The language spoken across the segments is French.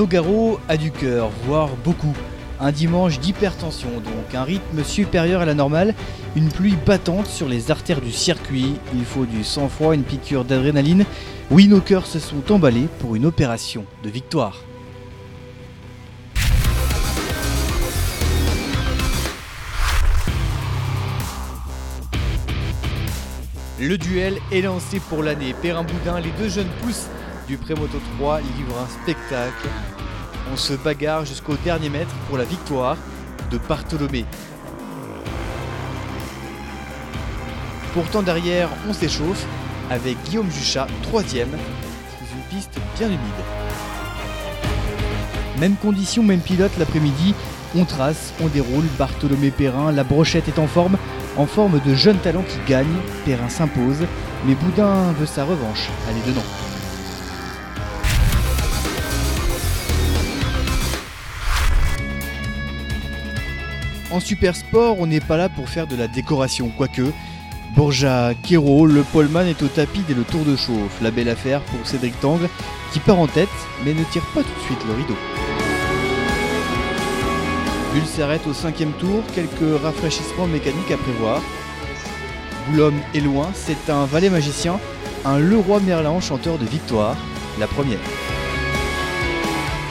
Nogaro a du cœur, voire beaucoup. Un dimanche d'hypertension donc, un rythme supérieur à la normale, une pluie battante sur les artères du circuit, il faut du sang-froid, une piqûre d'adrénaline. Oui, nos cœurs se sont emballés pour une opération de victoire. Le duel est lancé pour l'année. Perrin-Boudin, les deux jeunes pousses du Prémoto 3 livrent un spectacle. On se bagarre jusqu'au dernier mètre pour la victoire de Bartholomé. Pourtant derrière, on s'échauffe avec Guillaume Juchat, 3e, sous une piste bien humide. Même condition, même pilote l'après-midi, on trace, on déroule, Bartholomé Perrin, la brochette est en forme de jeune talent qui gagne, Perrin s'impose, mais Boudin veut sa revanche, allez dedans. En super sport, on n'est pas là pour faire de la décoration, quoique. Borja-Quero, le poleman est au tapis dès le tour de chauffe. La belle affaire pour Cédric Tangle, qui part en tête, mais ne tire pas tout de suite le rideau. Bull s'arrête au 5e tour, quelques rafraîchissements mécaniques à prévoir. Boulogne est loin, c'est un valet magicien, un Leroy Merlin chanteur de victoire, la première.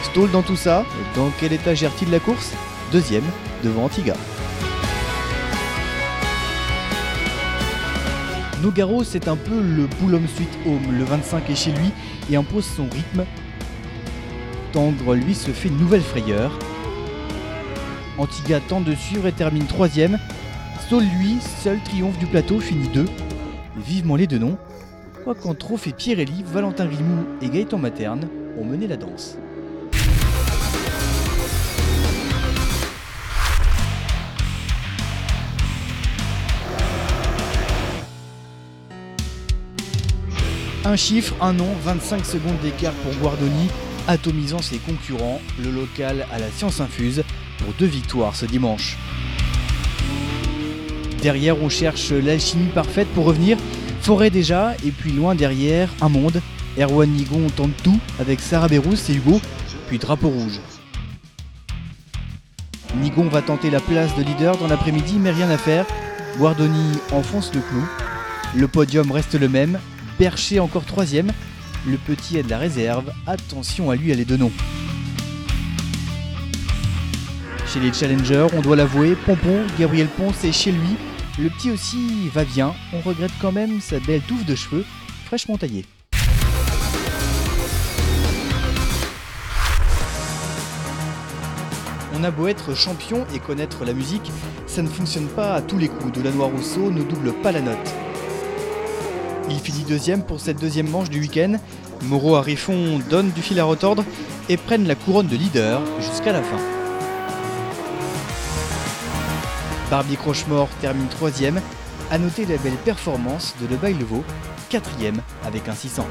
Stoll dans tout ça, dans quel état gère-t-il la course ? 2e, devant Antiga. Nogaro, c'est un peu le Boulogne Sweet Home. Le 25 est chez lui et impose son rythme. Tangre, lui, se fait une nouvelle frayeur. Antiga tente de suivre et termine 3e. Stoll, lui, seul triomphe du plateau, finit 2. Vivement les deux noms. Quoiqu'en trophée Pirelli, Valentin Grimaud et Gaëtan Materne ont mené la danse. Un chiffre, un nom, 25 secondes d'écart pour Guardoni, atomisant ses concurrents. Le local à la science infuse pour 2 victoires ce dimanche. Derrière, on cherche l'alchimie parfaite pour revenir. Forêt déjà, et puis loin derrière, un monde. Erwan Nigon tente tout avec Sarah Berrousse et Hugo, puis drapeau rouge. Nigon va tenter la place de leader dans l'après-midi, mais rien à faire. Guardoni enfonce le clou. Le podium reste le même. Bercher encore 3e, le petit est de la réserve, attention à lui, à les deux noms. Chez les challengers, on doit l'avouer, Pompon, Gabriel Ponce est chez lui, le petit aussi va bien, on regrette quand même sa belle touffe de cheveux, fraîchement taillée. On a beau être champion et connaître la musique, ça ne fonctionne pas à tous les coups, Delanoë Rousseau ne double pas la note. Il finit 2e pour cette 2e manche du week-end. Moreau à Riffon donne du fil à retordre et prennent la couronne de leader jusqu'à la fin. Barbier Crochemort termine 3e. À noter la belle performance de Le Baillevaux, 4e avec un 600.